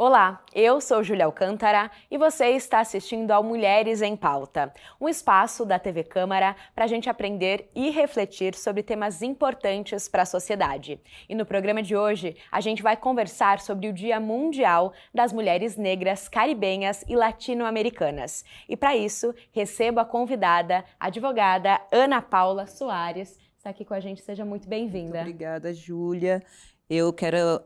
Olá, eu sou Júlia Alcântara e você está assistindo ao Mulheres em Pauta, um espaço da TV Câmara para a gente aprender e refletir sobre temas importantes para a sociedade. E no programa de hoje, a gente vai conversar sobre o Dia Mundial das Mulheres Negras, Caribenhas e Latino-Americanas. E para isso, recebo a convidada, a advogada Ana Paula Soares, está aqui com a gente. Seja muito bem-vinda. Obrigada, Júlia. Eu quero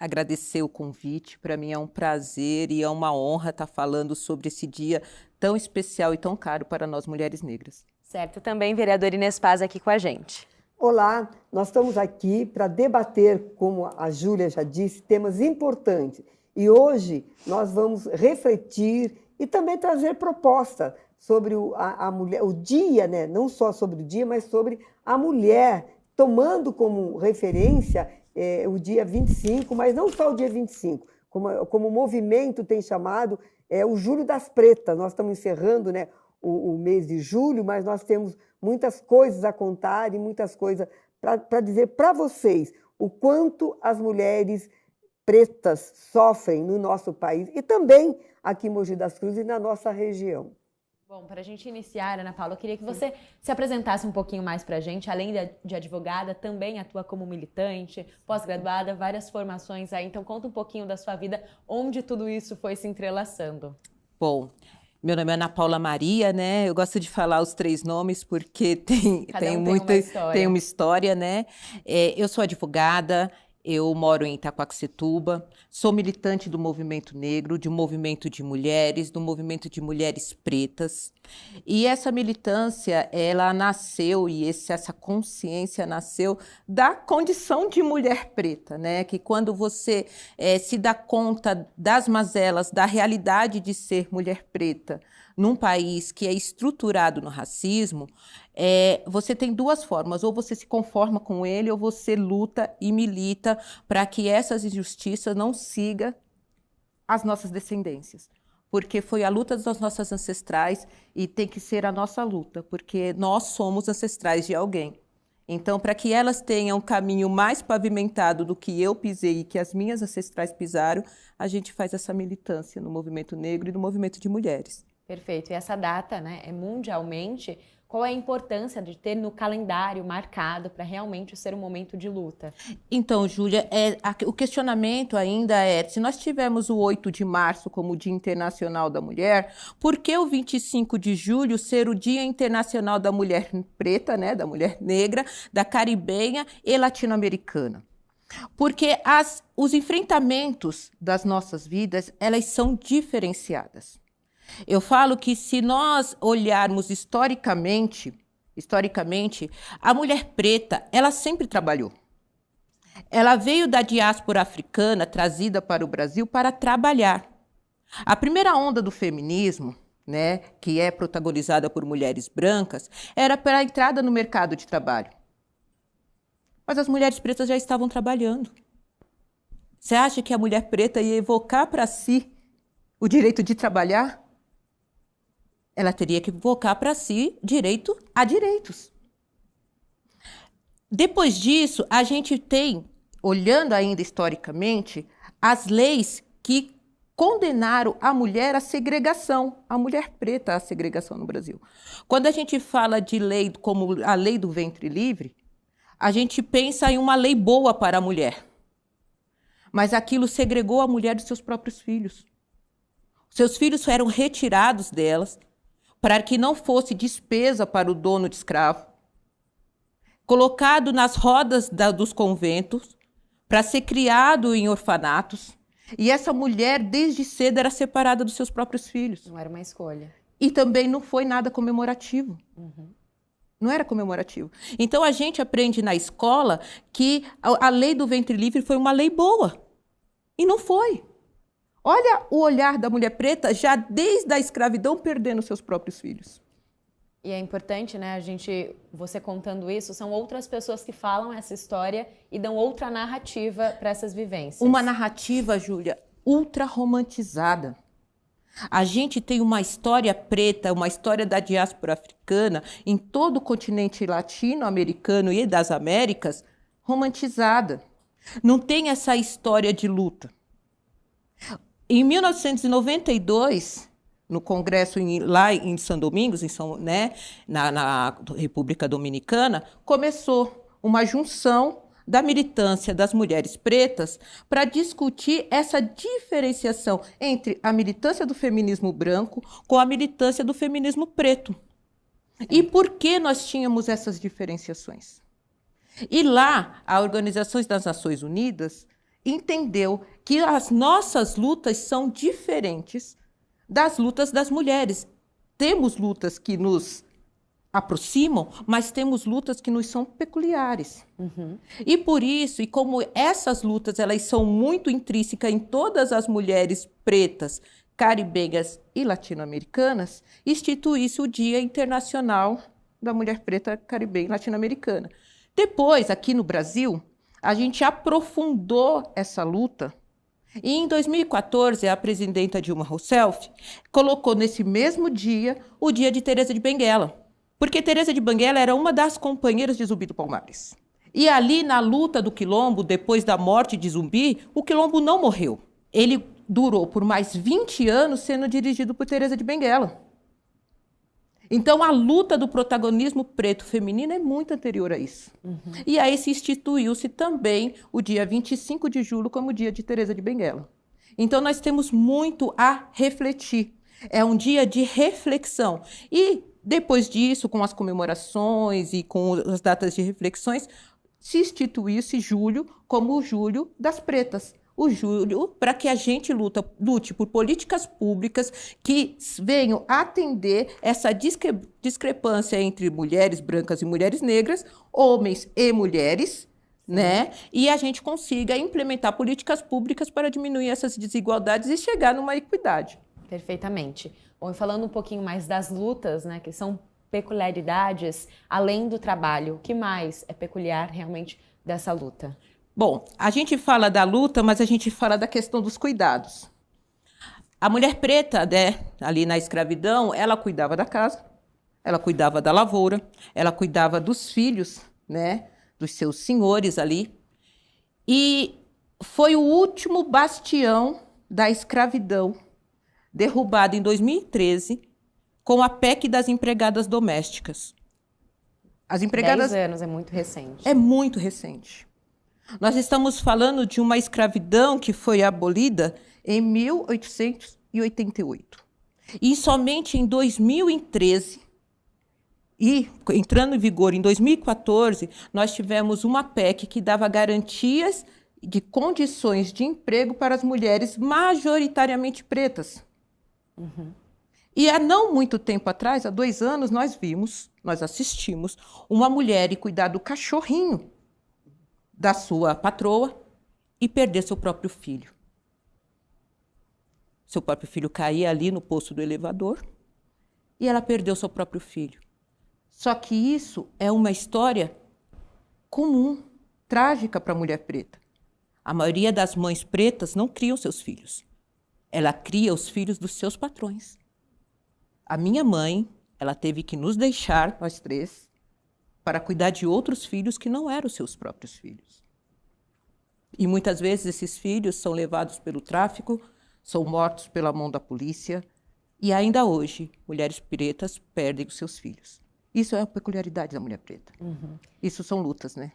agradecer o convite. Para mim é um prazer e é uma honra estar falando sobre esse dia tão especial e tão caro para nós mulheres negras. Certo, também vereadora Inês Paz aqui com a gente. Olá, nós estamos aqui para debater, como a Júlia já disse, temas importantes. E hoje nós vamos refletir e também trazer propostas sobre a mulher, o dia, né? Não só sobre o dia, mas sobre a mulher, tomando como referência o dia 25, mas não só o dia 25, como o movimento tem chamado, o Julho das Pretas. Nós estamos encerrando, né, o mês de julho, mas nós temos muitas coisas a contar e muitas coisas para dizer para vocês o quanto as mulheres pretas sofrem no nosso país e também aqui em Mogi das Cruzes e na nossa região. Bom, para a gente iniciar, Ana Paula, eu queria que você se apresentasse um pouquinho mais para a gente. Além de advogada, também atua como militante, pós-graduada, várias formações aí. Então, conta um pouquinho da sua vida, onde tudo isso foi se entrelaçando. Bom, meu nome é Ana Paula Maria, né? Eu gosto de falar os três nomes porque tem uma história, né? Eu sou advogada. Eu moro em Itaquaquecetuba, sou militante do movimento negro, de um movimento de mulheres, do movimento de mulheres pretas. E essa militância, ela nasceu, e essa consciência nasceu da condição de mulher preta, né? Que quando você se dá conta das mazelas, da realidade de ser mulher preta, num país que é estruturado no racismo, você tem duas formas: ou você se conforma com ele, ou você luta e milita para que essas injustiças não sigam as nossas descendências. Porque foi a luta das nossas ancestrais e tem que ser a nossa luta, porque nós somos ancestrais de alguém. Então, para que elas tenham um caminho mais pavimentado do que eu pisei e que as minhas ancestrais pisaram, a gente faz essa militância no movimento negro e no movimento de mulheres. Perfeito. E essa data, né, é mundialmente. Qual é a importância de ter no calendário marcado para realmente ser um momento de luta? Então, Júlia, o questionamento ainda se nós tivermos o 8 de março como o Dia Internacional da Mulher, por que o 25 de julho ser o Dia Internacional da Mulher Preta, né, da mulher negra, da caribenha e latino-americana? Porque os enfrentamentos das nossas vidas, elas são diferenciadas. Eu falo que se nós olharmos historicamente, a mulher preta, ela sempre trabalhou. Ela veio da diáspora africana, trazida para o Brasil para trabalhar. A primeira onda do feminismo, né, que é protagonizada por mulheres brancas, era para a entrada no mercado de trabalho. Mas as mulheres pretas já estavam trabalhando. Você acha que a mulher preta ia evocar para si o direito de trabalhar? Ela teria que evocar para si direito a direitos. Depois disso, a gente tem, olhando ainda historicamente, as leis que condenaram a mulher à segregação, a mulher preta à segregação no Brasil. Quando a gente fala de lei como a lei do ventre livre, a gente pensa em uma lei boa para a mulher. Mas aquilo segregou a mulher dos seus próprios filhos. Seus filhos eram retirados delas, para que não fosse despesa para o dono de escravo, colocado nas rodas dos conventos, para ser criado em orfanatos. E essa mulher, desde cedo, era separada dos seus próprios filhos. Não era uma escolha. E também não foi nada comemorativo. Não era comemorativo. Então, a gente aprende na escola que a lei do ventre livre foi uma lei boa. E não foi. Olha o olhar da mulher preta já desde a escravidão perdendo seus próprios filhos. E é importante, né, você contando isso, são outras pessoas que falam essa história e dão outra narrativa para essas vivências. Uma narrativa, Júlia, ultra romantizada. A gente tem uma história preta, uma história da diáspora africana em todo o continente latino-americano e das Américas romantizada. Não tem essa história de luta. Em 1992, no Congresso lá em São Domingos, na República Dominicana, começou uma junção da militância das mulheres pretas para discutir essa diferenciação entre a militância do feminismo branco com a militância do feminismo preto. E por que nós tínhamos essas diferenciações? E lá, a Organização das Nações Unidas entendeu que as nossas lutas são diferentes das lutas das mulheres. Temos lutas que nos aproximam, mas temos lutas que nos são peculiares. E por isso, e como essas lutas elas são muito intrínsecas em todas as mulheres pretas, caribenhas e latino-americanas, instituiu-se o Dia Internacional da Mulher Preta, Caribenha e Latino-Americana. Depois, aqui no Brasil, a gente aprofundou essa luta e em 2014, a presidenta Dilma Rousseff colocou nesse mesmo dia o dia de Teresa de Benguela, porque Teresa de Benguela era uma das companheiras de Zumbi do Palmares. E ali, na luta do Quilombo, depois da morte de Zumbi, o Quilombo não morreu. Ele durou por mais 20 anos sendo dirigido por Teresa de Benguela. Então, a luta do protagonismo preto feminino é muito anterior a isso. E aí se instituiu-se também o dia 25 de julho como dia de Teresa de Benguela. Então, nós temos muito a refletir. É um dia de reflexão. E depois disso, com as comemorações e com as datas de reflexões, se instituiu-se julho como o julho das pretas. O julho para que a gente lute por políticas públicas que venham atender essa discrepância entre mulheres brancas e mulheres negras, homens e mulheres, né? E a gente consiga implementar políticas públicas para diminuir essas desigualdades e chegar numa equidade. Perfeitamente. Bom, e falando um pouquinho mais das lutas, né, que são peculiaridades, além do trabalho, o que mais é peculiar realmente dessa luta? Bom, a gente fala da luta, mas a gente fala da questão dos cuidados. A mulher preta, né, ali na escravidão, ela cuidava da casa, ela cuidava da lavoura, ela cuidava dos filhos, né, dos seus senhores ali. E foi o último bastião da escravidão, derrubado em 2013, com a PEC das empregadas domésticas. As empregadas... 10 anos, é muito recente. É muito recente. Nós estamos falando de uma escravidão que foi abolida em 1888. E somente em 2013, e entrando em vigor em 2014, nós tivemos uma PEC que dava garantias de condições de emprego para as mulheres majoritariamente pretas. E há não muito tempo atrás, há 2 anos, nós assistimos uma mulher ir cuidar do cachorrinho da sua patroa e perder seu próprio filho. Seu próprio filho caía ali no poço do elevador e ela perdeu seu próprio filho. Só que isso é uma história comum, trágica para a mulher preta. A maioria das mães pretas não criam seus filhos. Ela cria os filhos dos seus patrões. A minha mãe, ela teve que nos deixar, nós 3, para cuidar de outros filhos que não eram seus próprios filhos. E muitas vezes esses filhos são levados pelo tráfico, são mortos pela mão da polícia, e ainda hoje, mulheres pretas perdem os seus filhos. Isso é a peculiaridade da mulher preta. Isso são lutas, né?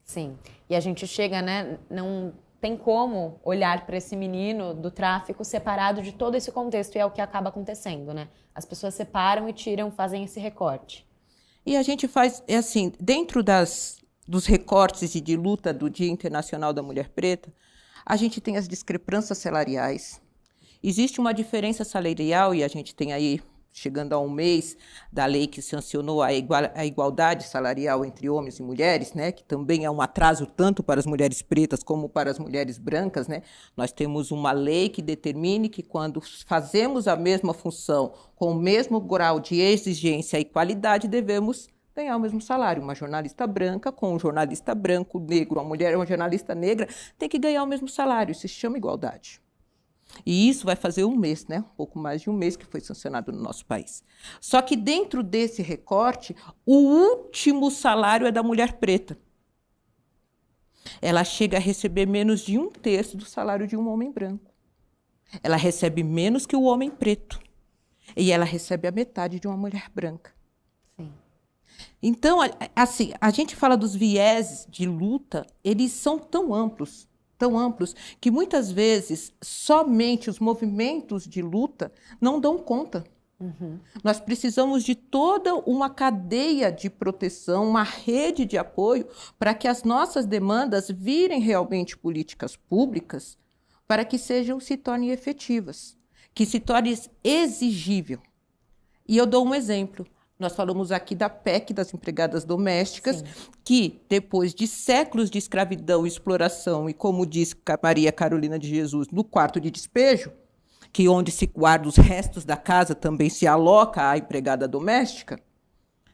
Sim. E a gente chega, né? Não tem como olhar para esse menino do tráfico separado de todo esse contexto, e é o que acaba acontecendo, né? As pessoas separam e tiram, fazem esse recorte. E a gente faz, assim, dentro dos recortes de luta do Dia Internacional da Mulher Preta, a gente tem as discrepâncias salariais. Existe uma diferença salarial, e a gente tem aí, chegando a 1 mês, da lei que sancionou a igualdade salarial entre homens e mulheres, né, que também é um atraso tanto para as mulheres pretas como para as mulheres brancas, né? Nós temos uma lei que determine que quando fazemos a mesma função com o mesmo grau de exigência e qualidade, devemos ganhar o mesmo salário. Uma jornalista branca com um jornalista branco, negro, uma mulher, uma jornalista negra, tem que ganhar o mesmo salário. Isso se chama igualdade. E isso vai fazer um mês, né? Um pouco mais de um mês que foi sancionado no nosso país. Só que dentro desse recorte, o último salário é da mulher preta. Ela chega a receber menos de 1/3 do salário de um homem branco. Ela recebe menos que o homem preto. E ela recebe a metade de uma mulher branca. Sim. Então, assim, a gente fala dos vieses de luta, eles são tão amplos, que muitas vezes somente os movimentos de luta não dão conta. Uhum. Nós precisamos de toda uma cadeia de proteção, uma rede de apoio para que as nossas demandas virem realmente políticas públicas, para que se tornem efetivas, que se tornem exigível. E eu dou um exemplo. Nós falamos aqui da PEC das empregadas domésticas, sim, que depois de séculos de escravidão e exploração, e como disse Maria Carolina de Jesus, no quarto de despejo, que onde se guarda os restos da casa também se aloca a empregada doméstica,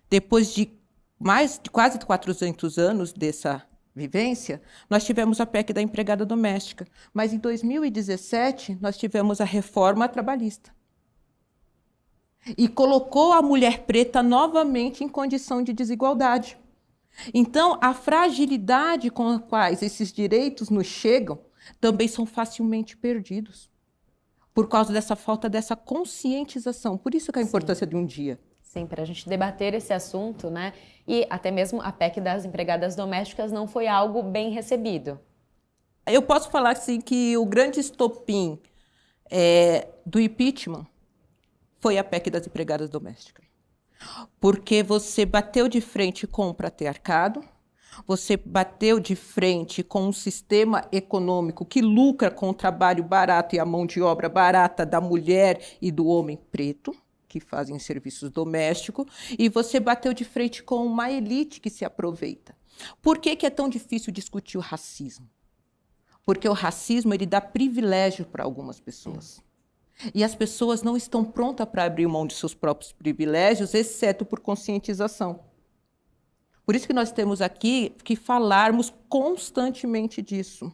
depois de mais de quase 400 anos dessa vivência, nós tivemos a PEC da empregada doméstica. Mas em 2017, nós tivemos a reforma trabalhista. E colocou a mulher preta novamente em condição de desigualdade. Então, a fragilidade com a qual esses direitos nos chegam também são facilmente perdidos, por causa dessa falta dessa conscientização. Por isso que a importância de um dia. Sim, para a gente debater esse assunto, né? E até mesmo a PEC das empregadas domésticas não foi algo bem recebido. Eu posso falar assim que o grande estopim do impeachment foi a PEC das empregadas domésticas. Porque você bateu de frente com o patriarcado, você bateu de frente com um sistema econômico que lucra com o trabalho barato e a mão de obra barata da mulher e do homem preto, que fazem serviços domésticos, e você bateu de frente com uma elite que se aproveita. Por que é tão difícil discutir o racismo? Porque o racismo ele dá privilégio para algumas pessoas. E as pessoas não estão prontas para abrir mão de seus próprios privilégios, exceto por conscientização. Por isso que nós temos aqui que falarmos constantemente disso.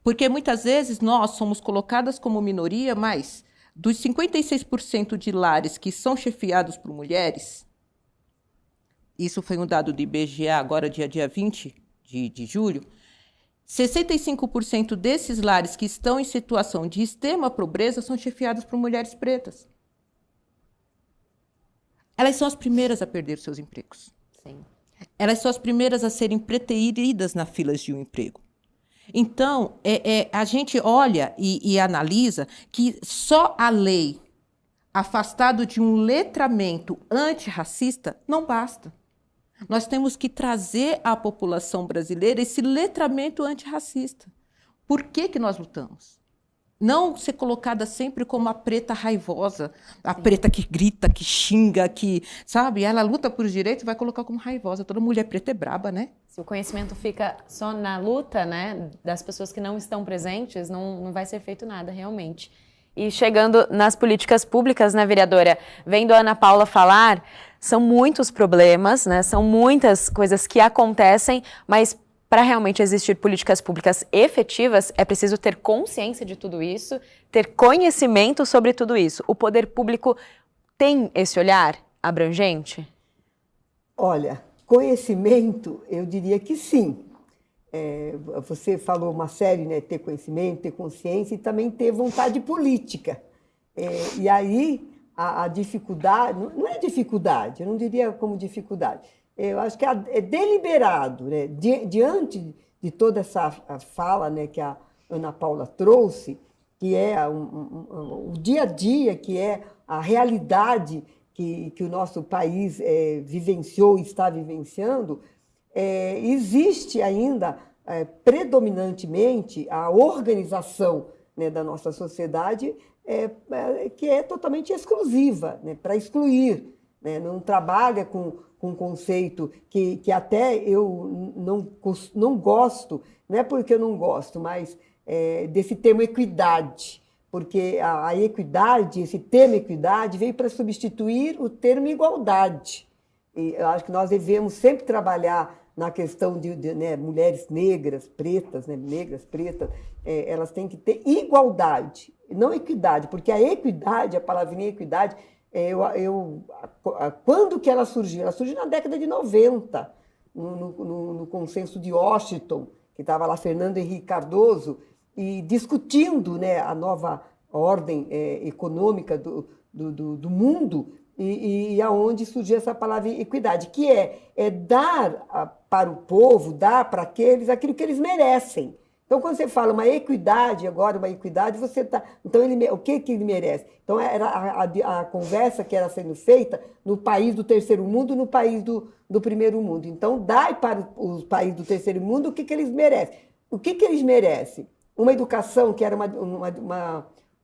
Porque muitas vezes nós somos colocadas como minoria, mas dos 56% de lares que são chefiados por mulheres, isso foi um dado do IBGE agora, dia 20 de julho, 65% desses lares que estão em situação de extrema pobreza são chefiados por mulheres pretas. Elas são as primeiras a perder seus empregos. Sim. Elas são as primeiras a serem preteridas nas filas de um emprego. Então, a gente olha e analisa que só a lei, afastado de um letramento antirracista, não basta. Nós temos que trazer à população brasileira esse letramento antirracista. Por que nós lutamos? Não ser colocada sempre como a preta raivosa, a Sim. preta que grita, que xinga, que, sabe? Ela luta por direitos e vai colocar como raivosa. Toda mulher preta é braba, né? Se o conhecimento fica só na luta, né, das pessoas que não estão presentes, não vai ser feito nada, realmente. E chegando nas políticas públicas, né, vereadora, vendo a Ana Paula falar, são muitos problemas, né, são muitas coisas que acontecem, mas para realmente existir políticas públicas efetivas, é preciso ter consciência de tudo isso, ter conhecimento sobre tudo isso. O poder público tem esse olhar abrangente? Olha, conhecimento, eu diria que sim. Você falou uma série, né? Ter conhecimento, ter consciência e também ter vontade política. E aí a dificuldade, não é dificuldade, eu não diria como dificuldade, eu acho que é deliberado, né? Diante de toda essa fala, né, que a Ana Paula trouxe, que é o dia a dia, que é a realidade que o nosso país vivenciou e está vivenciando, existe ainda predominantemente a organização, né, da nossa sociedade que é totalmente exclusiva, né, para excluir, né, não trabalha com conceito que até eu não gosto, não é porque eu não gosto, mas desse termo equidade, porque a equidade, esse termo equidade veio para substituir o termo igualdade. E eu acho que nós devemos sempre trabalhar na questão de mulheres negras, pretas, né, negras, pretas, elas têm que ter igualdade. não equidade, porque a equidade, a palavrinha equidade, quando que ela surgiu? Ela surgiu na década de 90, no consenso de Washington, que estava lá Fernando Henrique Cardoso, e discutindo, né, a nova ordem econômica do mundo, e aonde surgiu essa palavra equidade, que é dar para o povo, dar para aqueles aquilo que eles merecem. Então, quando você fala uma equidade, agora uma equidade, você está... Então, o que ele merece? Então, era a conversa que era sendo feita no país do terceiro mundo, no país do primeiro mundo. Então, dai para os países do terceiro mundo o que eles merecem. O que eles merecem? Uma educação, que era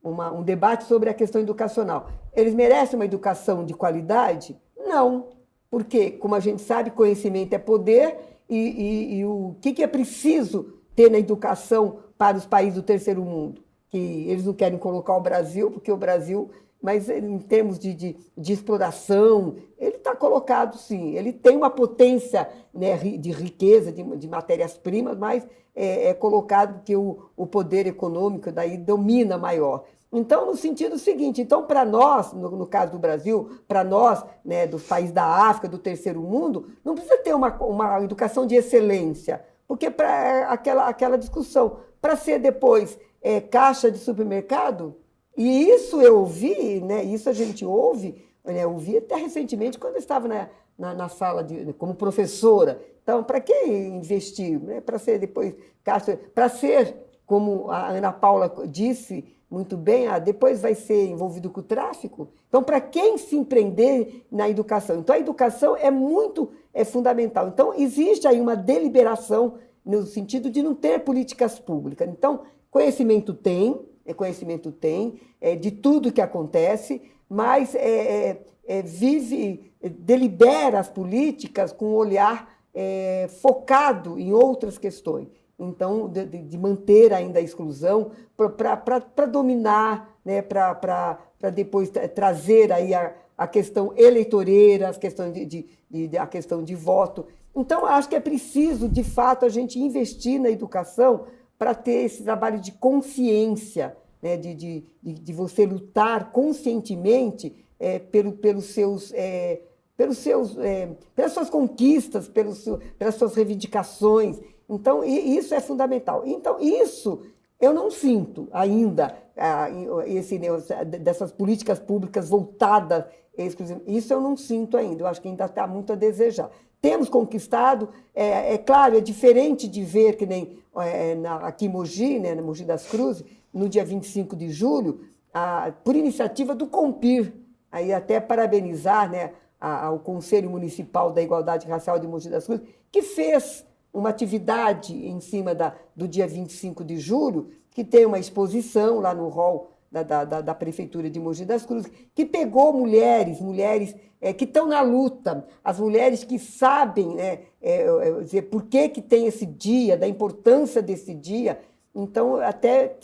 um debate sobre a questão educacional. Eles merecem uma educação de qualidade? Não. Porque, como a gente sabe, conhecimento é poder e o que é preciso ter na educação para os países do terceiro mundo, que eles não querem colocar o Brasil, porque o Brasil, mas em termos de exploração, ele está colocado, sim. Ele tem uma potência, né, de riqueza, de matérias-primas, mas é colocado porque o poder econômico daí domina maior. Então, no sentido seguinte, então, para nós, no caso do Brasil, para nós, né, do país da África, do terceiro mundo, não precisa ter uma educação de excelência, porque para aquela discussão, para ser depois caixa de supermercado, e isso eu ouvi, né, isso a gente ouve, né, ouvi até recentemente quando eu estava na sala como professora. Então, para que investir? Né, para ser depois caixa, para ser, como a Ana Paula disse muito bem, depois vai ser envolvido com o tráfico. Então, para quem se empreender na educação? Então, a educação é fundamental. Então, existe aí uma deliberação no sentido de não ter políticas públicas. Então, conhecimento tem de tudo que acontece, mas delibera as políticas com um olhar focado em outras questões. Então, de manter ainda a exclusão, para dominar, né, para depois trazer aí a questão eleitoreira, a questão de voto. Então, acho que é preciso, de fato, a gente investir na educação para ter esse trabalho de consciência, né, de você lutar conscientemente pelas suas conquistas, pelas suas reivindicações. Então, isso é fundamental. Então, isso eu não sinto ainda dessas políticas públicas voltadas exclusivamente. Isso eu não sinto ainda. Eu acho que ainda está muito a desejar. Temos conquistado, claro, é diferente de ver que nem aqui em Mogi, né, na Mogi das Cruzes, no dia 25 de julho, por iniciativa do COMPIR, aí até parabenizar, né, ao Conselho Municipal da Igualdade Racial de Mogi das Cruzes, que fez uma atividade em cima do dia 25 de julho, que tem uma exposição lá no hall da Prefeitura de Mogi das Cruzes, que pegou mulheres que estão na luta, as mulheres que sabem, né, dizer, por que tem esse dia, da importância desse dia. Então, até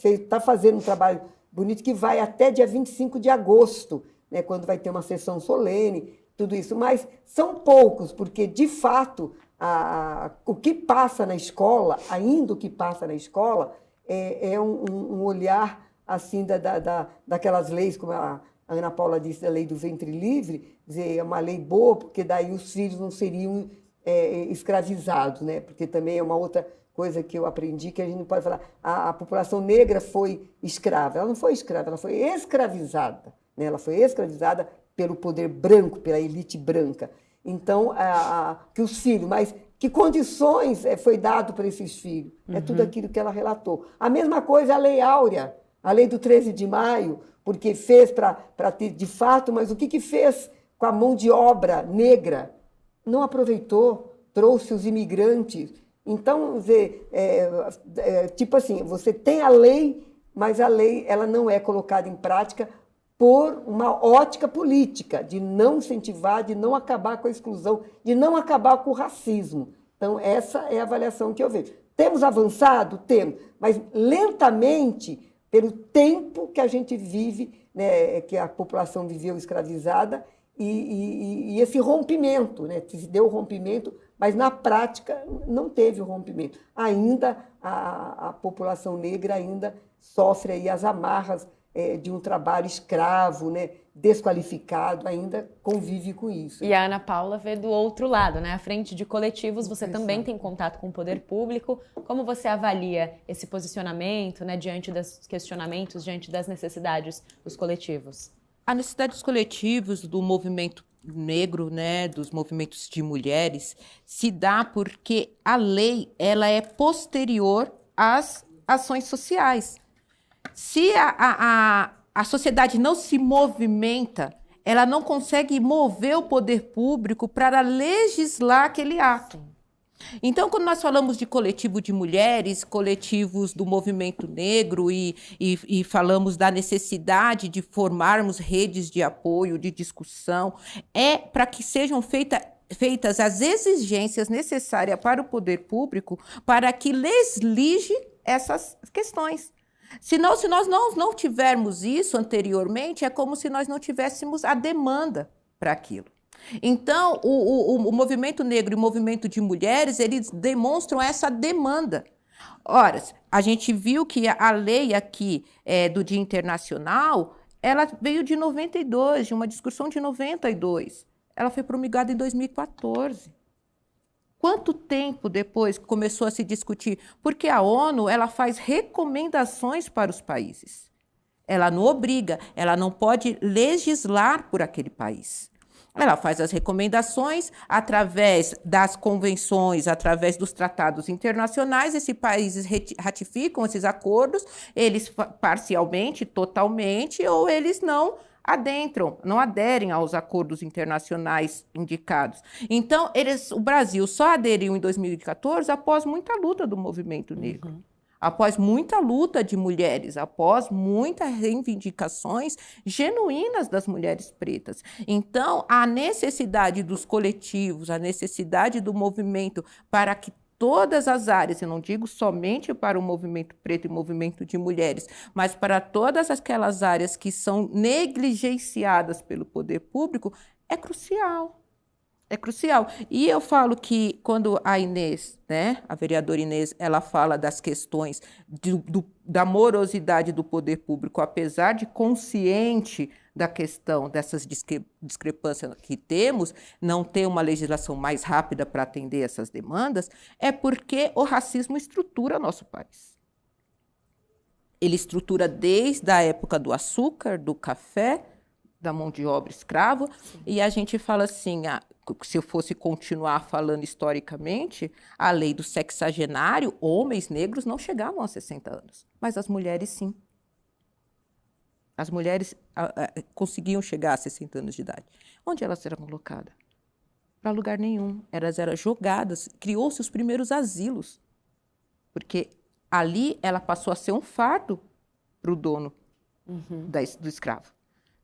está fazendo um trabalho bonito que vai até dia 25 de agosto, né, quando vai ter uma sessão solene, tudo isso. Mas são poucos, porque, de fato, o que passa na escola, ainda o que passa na escola, é um olhar assim daquelas leis, como a Ana Paula disse, da lei do ventre livre, dizer, é uma lei boa, porque daí os filhos não seriam escravizados, né? Porque também é uma outra coisa que eu aprendi, que a gente não pode falar, a população negra foi escrava. Ela não foi escrava, ela foi escravizada, né? Ela foi escravizada pelo poder branco, pela elite branca. Então, que os filhos, mas que condições foi dado para esses filhos? É tudo aquilo que ela relatou. A mesma coisa a Lei Áurea, a lei do 13 de maio, porque fez para ter de fato, mas o que fez com a mão de obra negra? Não aproveitou, trouxe os imigrantes. Então, tipo assim, você tem a lei, mas a lei ela não é colocada em prática por uma ótica política, de não incentivar, de não acabar com a exclusão, de não acabar com o racismo. Então, essa é a avaliação que eu vejo. Temos avançado? Temos, mas lentamente, pelo tempo que a gente vive, né, que a população viveu escravizada, e esse rompimento, né, se deu o rompimento mas na prática não teve o rompimento. Ainda a população negra ainda sofre aí as amarras de um trabalho escravo, né, desqualificado, ainda convive com isso. E a Ana Paula vê do outro lado, né? À frente de coletivos, você também tem contato com o poder público. Como você avalia esse posicionamento, né, diante dos questionamentos, diante das necessidades dos coletivos? A necessidade dos coletivos, do movimento negro, né, dos movimentos de mulheres, se dá porque a lei ela é posterior às ações sociais. Se a sociedade não se movimenta, ela não consegue mover o poder público para legislar aquele ato. Então, quando nós falamos de coletivo de mulheres, coletivos do movimento negro e falamos da necessidade de formarmos redes de apoio, de discussão, é para que sejam feitas as exigências necessárias para o poder público para que legisle essas questões. Se nós não tivermos isso anteriormente, é como se nós não tivéssemos a demanda para aquilo. Então, o movimento negro e o movimento de mulheres, eles demonstram essa demanda. Ora, a gente viu que a lei aqui do Dia Internacional, ela veio de 92, de uma discussão de 92. Ela foi promulgada em 2014. Quanto tempo depois começou a se discutir? Porque a ONU ela faz recomendações para os países. Ela não obriga, ela não pode legislar por aquele país. Ela faz as recomendações através das convenções, através dos tratados internacionais. Esses países ratificam esses acordos, eles parcialmente, totalmente, ou eles não aderem aos acordos internacionais indicados. Então, o Brasil só aderiu em 2014 após muita luta do movimento negro. Após muita luta de mulheres, após muitas reivindicações genuínas das mulheres pretas. Então, a necessidade dos coletivos, a necessidade do movimento para que todas as áreas, eu não digo somente para o movimento preto e movimento de mulheres, mas para todas aquelas áreas que são negligenciadas pelo poder público, é crucial. É crucial. E eu falo que quando a Inês, né, a vereadora Inês, ela fala das questões da morosidade do poder público, apesar de consciente da questão dessas discrepâncias que temos, não ter uma legislação mais rápida para atender essas demandas, é porque o racismo estrutura nosso país. Ele estrutura desde a época do açúcar, do café, da mão de obra escrava, e a gente fala assim, se eu fosse continuar falando historicamente, a lei do sexagenário, homens negros não chegavam a 60 anos, mas as mulheres sim. As mulheres conseguiam chegar a 60 anos de idade. Onde elas eram colocadas? Para lugar nenhum. Elas eram jogadas, criou-se os primeiros asilos, porque ali ela passou a ser um fardo para o dono do escravo.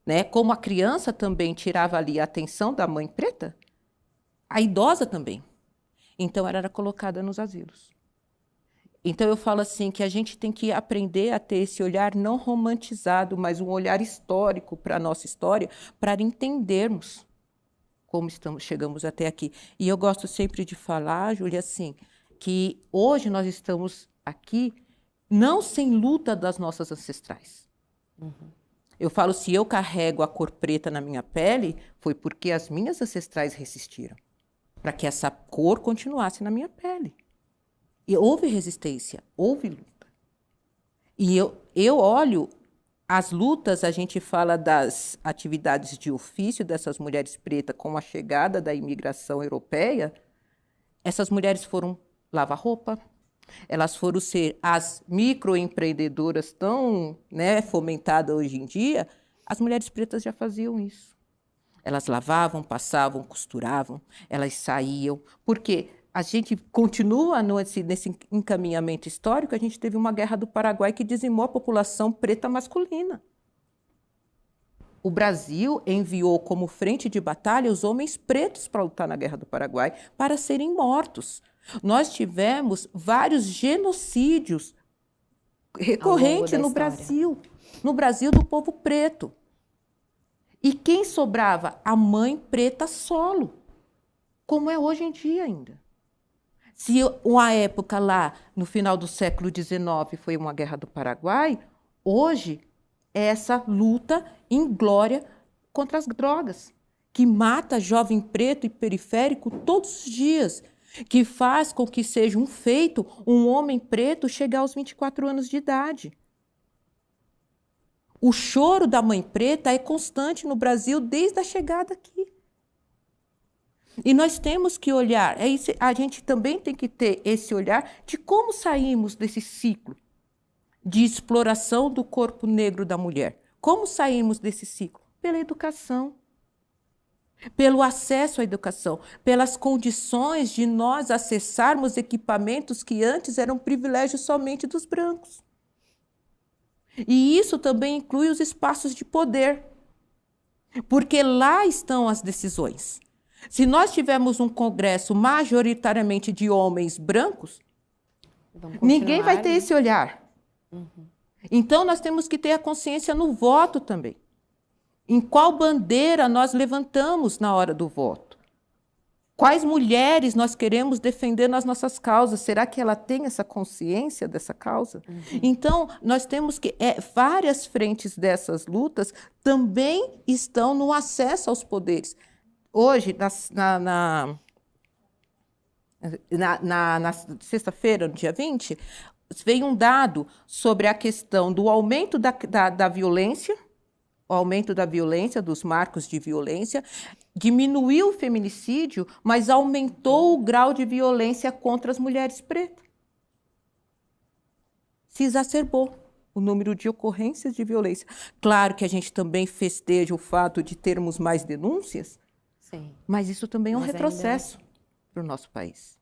Né? Como a criança também tirava ali a atenção da mãe preta, a idosa também. Então, ela era colocada nos asilos. Então, eu falo assim, que a gente tem que aprender a ter esse olhar não romantizado, mas um olhar histórico para a nossa história, para entendermos como chegamos até aqui. E eu gosto sempre de falar, Júlia, assim, que hoje nós estamos aqui não sem luta das nossas ancestrais. Eu falo, se eu carrego a cor preta na minha pele, foi porque as minhas ancestrais resistiram, para que essa cor continuasse na minha pele. E houve resistência, houve luta. E eu olho as lutas, a gente fala das atividades de ofício dessas mulheres pretas com a chegada da imigração europeia, essas mulheres foram lavar roupa, elas foram ser as microempreendedoras tão, né, fomentadas hoje em dia, as mulheres pretas já faziam isso. Elas lavavam, passavam, costuravam, elas saíam, porque a gente continua nesse encaminhamento histórico, a gente teve uma guerra do Paraguai que dizimou a população preta masculina. O Brasil enviou como frente de batalha os homens pretos para lutar na Guerra do Paraguai, para serem mortos. Nós tivemos vários genocídios recorrentes no Brasil do povo preto. E quem sobrava? A mãe preta solo, como é hoje em dia ainda. Se uma época lá, no final do século XIX, foi uma guerra do Paraguai, hoje é essa luta inglória contra as drogas, que mata jovem preto e periférico todos os dias, que faz com que seja um feito um homem preto chegar aos 24 anos de idade. O choro da mãe preta é constante no Brasil desde a chegada aqui. E nós temos que olhar, a gente também tem que ter esse olhar de como saímos desse ciclo de exploração do corpo negro da mulher. Como saímos desse ciclo? Pela educação, pelo acesso à educação, pelas condições de nós acessarmos equipamentos que antes eram privilégios somente dos brancos. E isso também inclui os espaços de poder, porque lá estão as decisões. Se nós tivermos um congresso majoritariamente de homens brancos, ninguém vai ter esse olhar. Então, nós temos que ter a consciência no voto também. Em qual bandeira nós levantamos na hora do voto? Quais mulheres nós queremos defender nas nossas causas? Será que ela tem essa consciência dessa causa? Então, nós temos que... várias frentes dessas lutas também estão no acesso aos poderes. Hoje, na sexta-feira, no dia 20, veio um dado sobre a questão do aumento da violência, o aumento da violência, dos marcos de violência, diminuiu o feminicídio, mas aumentou o grau de violência contra as mulheres pretas. Se exacerbou o número de ocorrências de violência. Claro que a gente também festeja o fato de termos mais denúncias, sim, mas isso também é um retrocesso para o nosso país,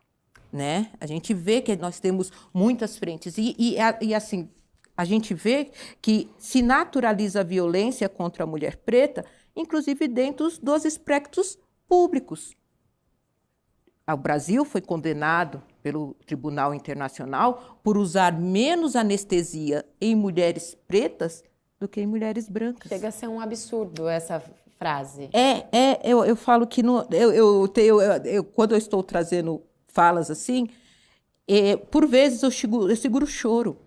né? A gente vê que nós temos muitas frentes e assim, a gente vê que se naturaliza a violência contra a mulher preta, inclusive dentro dos espectros públicos. O Brasil foi condenado pelo Tribunal Internacional por usar menos anestesia em mulheres pretas do que em mulheres brancas. Chega a ser um absurdo essa frase. Eu falo que quando eu estou trazendo falas assim, por vezes eu seguro o choro.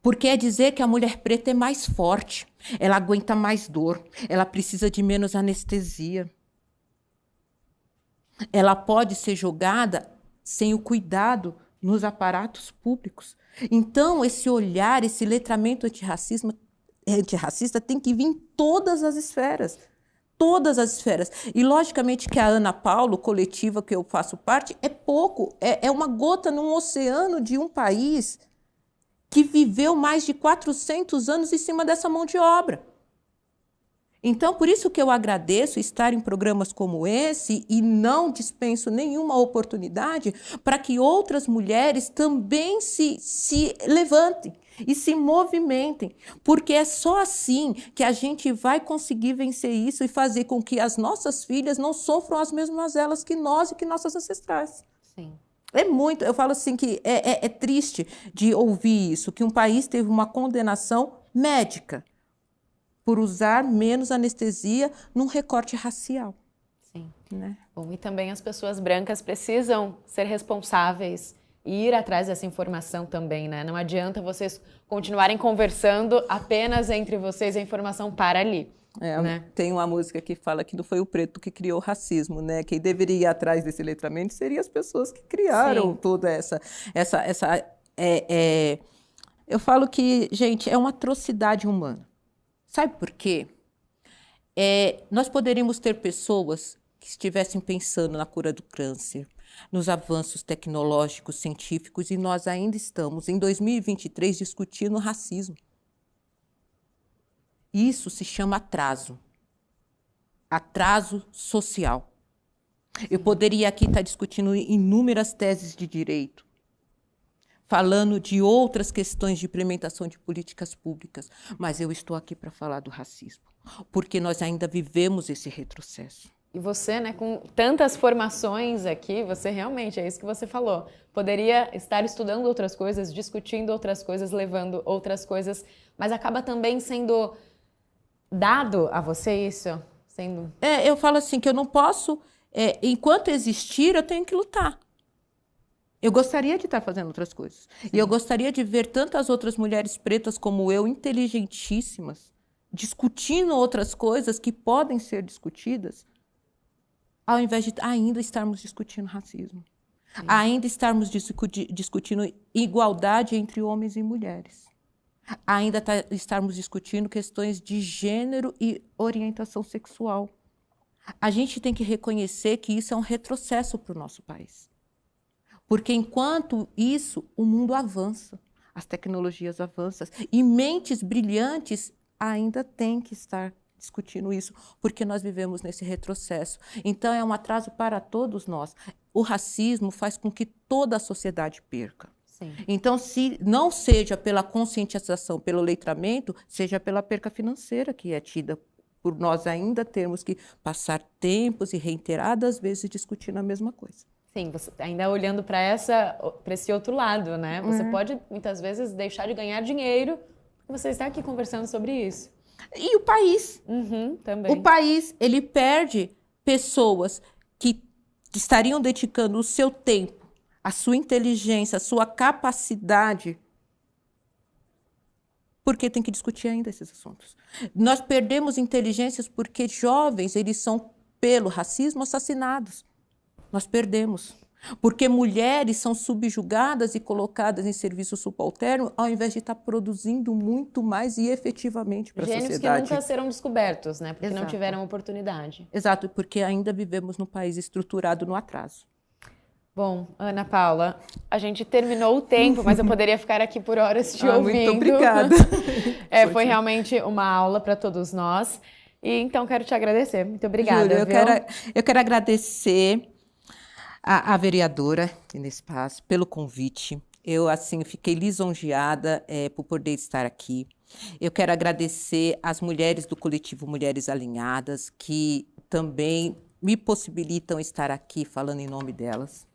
Porque é dizer que a mulher preta é mais forte, ela aguenta mais dor, ela precisa de menos anestesia. Ela pode ser jogada sem o cuidado nos aparatos públicos. Então, esse olhar, esse letramento antirracista tem que vir em todas as esferas. Todas as esferas. E, logicamente, que a Ana Paula, coletiva que eu faço parte, é pouco. É uma gota num oceano de um país que viveu mais de 400 anos em cima dessa mão de obra. Então, por isso que eu agradeço estar em programas como esse e não dispenso nenhuma oportunidade para que outras mulheres também se levantem e se movimentem, porque é só assim que a gente vai conseguir vencer isso e fazer com que as nossas filhas não sofram as mesmas elas que nós e que nossas ancestrais. Sim. Eu falo assim que é triste de ouvir isso, que um país teve uma condenação médica por usar menos anestesia num recorte racial. Sim. Né? Bom, e também as pessoas brancas precisam ser responsáveis e ir atrás dessa informação também, né? Não adianta vocês continuarem conversando apenas entre vocês, a informação para ali. Né? Tem uma música que fala que não foi o preto que criou o racismo, né? Quem deveria ir atrás desse letramento seriam as pessoas que criaram Sim. toda essa eu falo que, gente, é uma atrocidade humana. Sabe por quê? Nós poderíamos ter pessoas que estivessem pensando na cura do câncer, nos avanços tecnológicos, científicos, e nós ainda estamos, em 2023, discutindo racismo. Isso se chama atraso social. Eu poderia aqui estar discutindo inúmeras teses de direito, falando de outras questões de implementação de políticas públicas, mas eu estou aqui para falar do racismo, porque nós ainda vivemos esse retrocesso. E você, né, com tantas formações aqui, você realmente, é isso que você falou, poderia estar estudando outras coisas, discutindo outras coisas, levando outras coisas, mas acaba também sendo dado a você isso? Eu falo assim, que eu não posso, enquanto existir, eu tenho que lutar. Eu gostaria de estar fazendo outras coisas. Sim. E eu gostaria de ver tantas outras mulheres pretas como eu, inteligentíssimas, discutindo outras coisas que podem ser discutidas, ao invés de ainda estarmos discutindo racismo. Sim. Ainda estarmos discutindo igualdade entre homens e mulheres. Ainda estarmos discutindo questões de gênero e orientação sexual. A gente tem que reconhecer que isso é um retrocesso para o nosso país. Porque enquanto isso, o mundo avança, as tecnologias avançam, e mentes brilhantes ainda têm que estar discutindo isso, porque nós vivemos nesse retrocesso. Então, é um atraso para todos nós. O racismo faz com que toda a sociedade perca. Sim. Então, se não seja pela conscientização, pelo letramento, seja pela perca financeira que é tida por nós ainda termos que passar tempos e reiteradas vezes discutindo a mesma coisa. Sim, você ainda olhando para esse outro lado, né? Você pode, muitas vezes, deixar de ganhar dinheiro porque você está aqui conversando sobre isso. E o país. Também. O país, ele perde pessoas que estariam dedicando o seu tempo, a sua inteligência, a sua capacidade, porque tem que discutir ainda esses assuntos. Nós perdemos inteligências porque jovens, eles são, pelo racismo, assassinados. Nós perdemos. Porque mulheres são subjugadas e colocadas em serviço subalterno ao invés de estar produzindo muito mais e efetivamente para a sociedade. Gênios que nunca serão descobertos, né? Porque Exato. Não tiveram oportunidade. Exato, porque ainda vivemos num país estruturado no atraso. Bom, Ana Paula, a gente terminou o tempo, mas eu poderia ficar aqui por horas te ouvindo. Muito obrigada. Foi realmente uma aula para todos nós. E então quero te agradecer. Muito obrigada. Júlia, eu quero agradecer a vereadora nesse espaço pelo convite. Eu, assim, fiquei lisonjeada por poder estar aqui. Eu quero agradecer às mulheres do coletivo Mulheres Alinhadas, que também me possibilitam estar aqui falando em nome delas,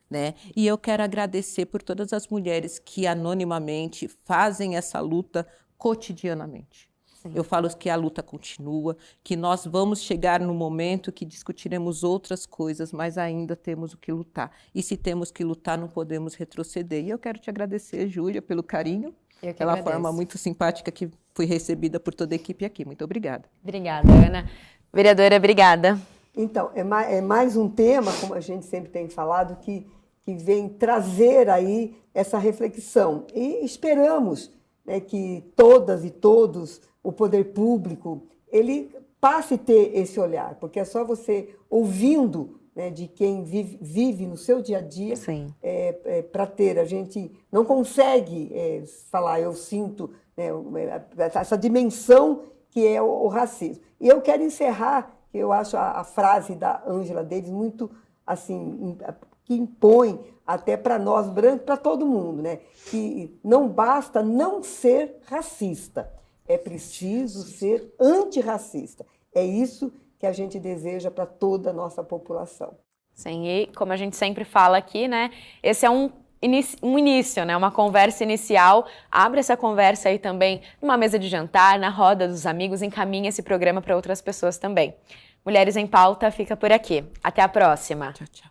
né? E eu quero agradecer por todas as mulheres que anonimamente fazem essa luta cotidianamente. Eu falo que a luta continua, que nós vamos chegar no momento que discutiremos outras coisas, mas ainda temos o que lutar. E se temos que lutar, não podemos retroceder. E eu quero te agradecer, Júlia, pelo carinho, pela forma muito simpática que fui recebida por toda a equipe aqui. Muito obrigada. Obrigada, Ana. Vereadora, obrigada. Então, é mais um tema, como a gente sempre tem falado, que vem trazer aí essa reflexão. E esperamos, né, que todas e todos, o poder público, ele passe a ter esse olhar, porque é só você ouvindo, né, de quem vive no seu dia a dia, para ter. A gente não consegue falar, eu sinto, né, essa dimensão que é o racismo. E eu quero encerrar, eu acho a frase da Angela Davis muito assim, que impõe até para nós brancos, para todo mundo, né, que não basta não ser racista. É preciso ser antirracista. É isso que a gente deseja para toda a nossa população. Sim, e como a gente sempre fala aqui, né? Esse é um início, né? Uma conversa inicial. Abre essa conversa aí também numa mesa de jantar, na roda dos amigos, encaminha esse programa para outras pessoas também. Mulheres em Pauta fica por aqui. Até a próxima. Tchau, tchau.